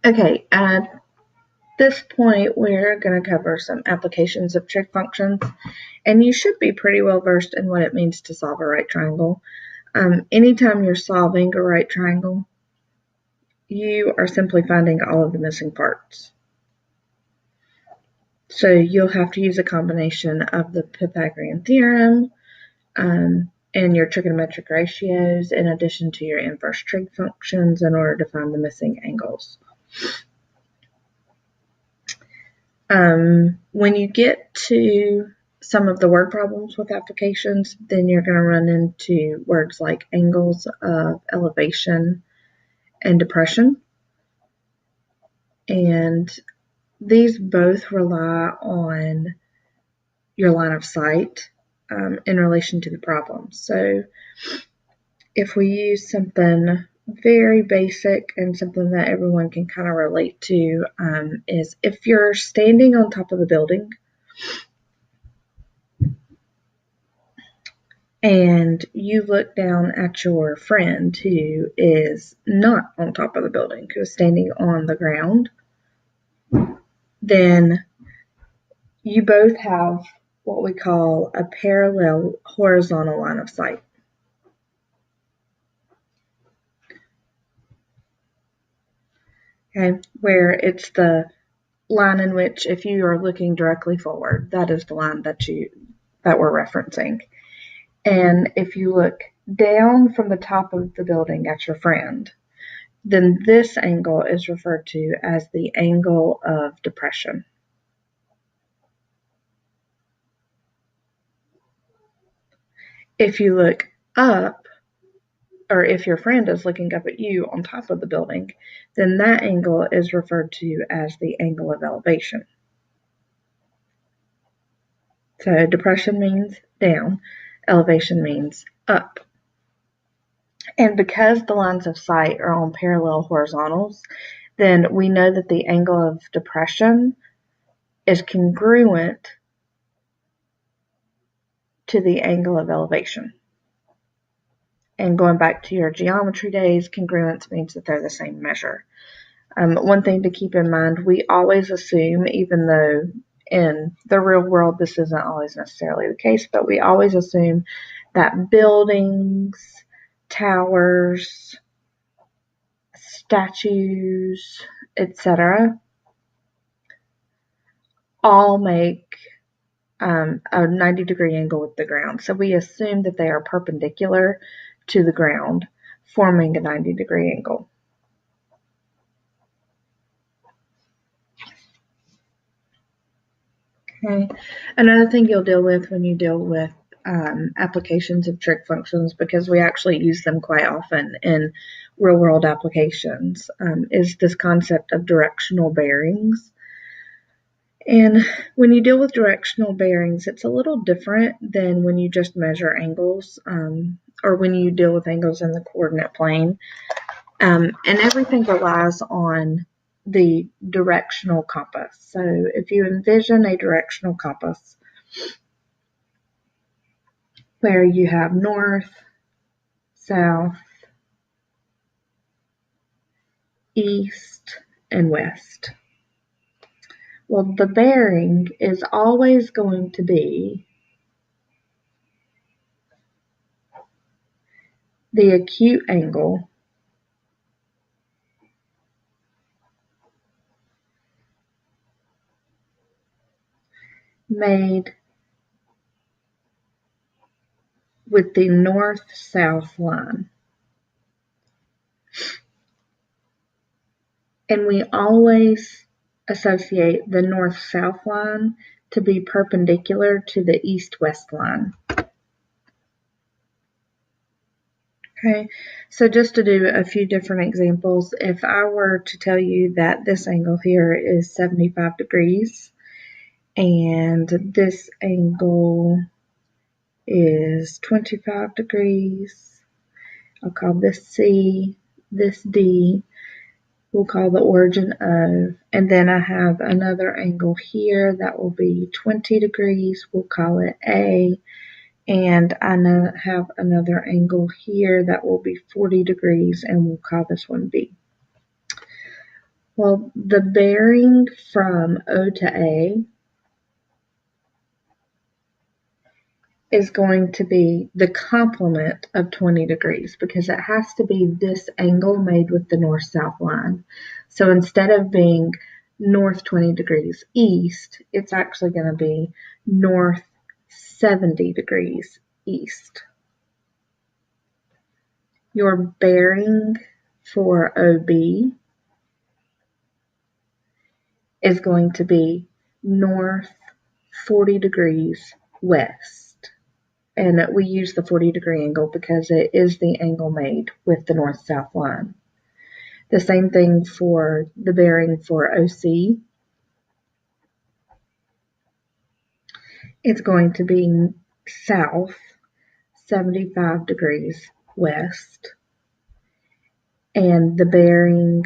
Okay, at this point, we're going to cover some applications of trig functions, and you should be pretty well versed in what it means to solve a right triangle. Anytime you're solving a right triangle, you are simply finding all of the missing parts. So you'll have to use a combination of the Pythagorean theorem and your trigonometric ratios in addition to your inverse trig functions in order to find the missing angles. When you get to some of the word problems with applications, then you're going to run into words like angles of elevation and depression. And these both rely on your line of sight in relation to the problem. So if we use something very basic and something that everyone can kind of relate to, is if you're standing on top of a building and you look down at your friend who is not on top of the building, who is standing on the ground, then you both have what we call a parallel horizontal line of sight. Okay, where it's the line in which if you are looking directly forward, that is the line that we're referencing. And if you look down from the top of the building at your friend, then this angle is referred to as the angle of depression. If you look up, or if your friend is looking up at you on top of the building, then that angle is referred to as the angle of elevation. So depression means down, elevation means up. And because the lines of sight are on parallel horizontals, then we know that the angle of depression is congruent to the angle of elevation. And going back to your geometry days, congruence means that they're the same measure. One thing to keep in mind, we always assume, even though in the real world this isn't always necessarily the case, but we always assume that buildings, towers, statues, etc., all make a 90-degree angle with the ground. So we assume that they are perpendicular to the ground, forming a 90-degree angle. Okay. Another thing you'll deal with when you deal with applications of trig functions, because we actually use them quite often in real-world applications, is this concept of directional bearings. And when you deal with directional bearings, it's a little different than when you just measure angles, or when you deal with angles in the coordinate plane. And everything relies on the directional compass. So if you envision a directional compass where you have north, south, east, and west. Well, the bearing is always going to be the acute angle made with the north-south line. And we always associate the north-south line to be perpendicular to the east-west line. Okay, so just to do a few different examples, if I were to tell you that this angle here is 75 degrees, and this angle is 25 degrees, I'll call this C, this D, we'll call the origin of, and then I have another angle here that will be 20 degrees, we'll call it A, and I have another angle here that will be 40 degrees, and we'll call this one B. Well, the bearing from O to A is going to be the complement of 20 degrees because it has to be this angle made with the north-south line. So instead of being north 20 degrees east, it's actually going to be north 70 degrees east. Your bearing for OB is going to be north 40 degrees west. And we use the 40-degree angle because it is the angle made with the north-south line. The same thing for the bearing for OC. It's going to be south 75 degrees west. And the bearing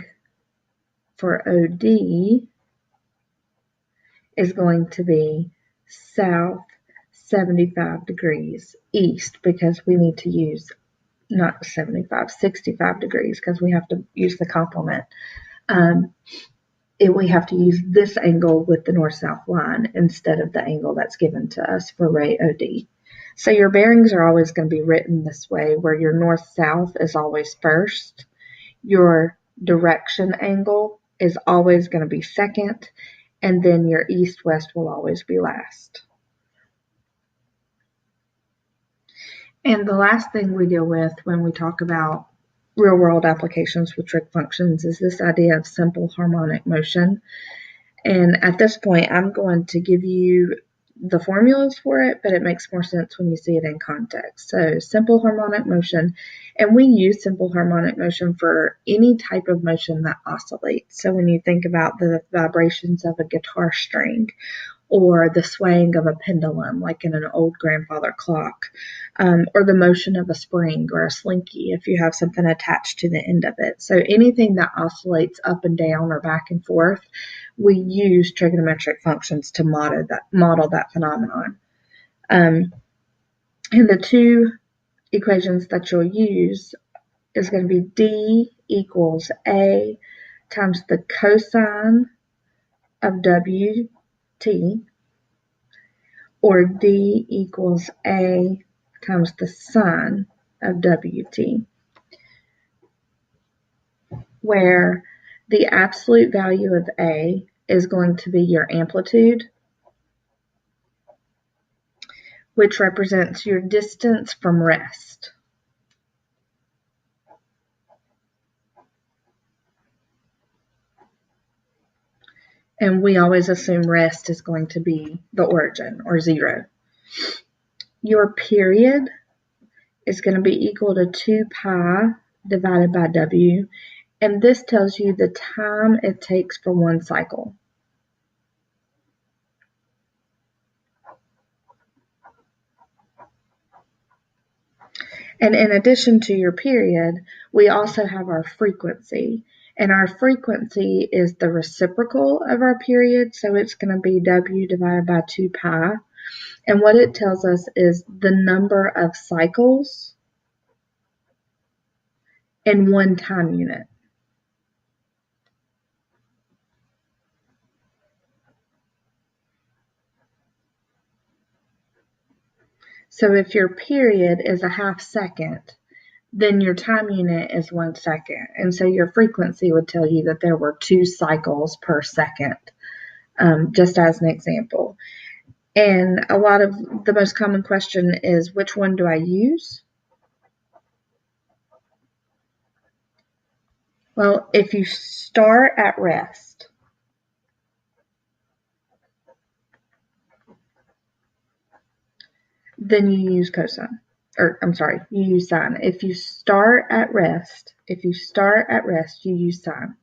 for OD is going to be south 75 degrees east because we need to use not 75, 65 degrees because we have to use the complement. We have to use this angle with the north-south line instead of the angle that's given to us for ray OD. So your bearings are always going to be written this way, where your north-south is always first. Your direction angle is always going to be second, and then your east-west will always be last. And the last thing we deal with when we talk about real-world applications with trig functions is this idea of simple harmonic motion. And at this point, I'm going to give you the formulas for it, but it makes more sense when you see it in context. So simple harmonic motion, and we use simple harmonic motion for any type of motion that oscillates. So when you think about the vibrations of a guitar string, or the swaying of a pendulum, like in an old grandfather clock, or the motion of a spring or a slinky if you have something attached to the end of it. So anything that oscillates up and down or back and forth, we use trigonometric functions to model that phenomenon. And the two equations that you'll use is going to be D equals A times the cosine of WT, or D equals A times the sine of WT, where the absolute value of A is going to be your amplitude, which represents your distance from rest. And we always assume rest is going to be the origin, or 0. Your period is going to be equal to 2 pi divided by W, and this tells you the time it takes for one cycle. And in addition to your period, we also have our frequency. And our frequency is the reciprocal of our period, so it's going to be W divided by 2 pi. And what it tells us is the number of cycles in one time unit. So if your period is a half second, then your time unit is 1 second. And so your frequency would tell you that there were 2 cycles per second, just as an example. And a lot of the most common question is, which one do I use? Well, if you start at rest, then you use cosine. You use sine. If you start at rest, you use sine.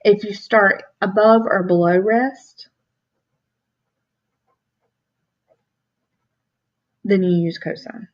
If you start above or below rest, then you use cosine.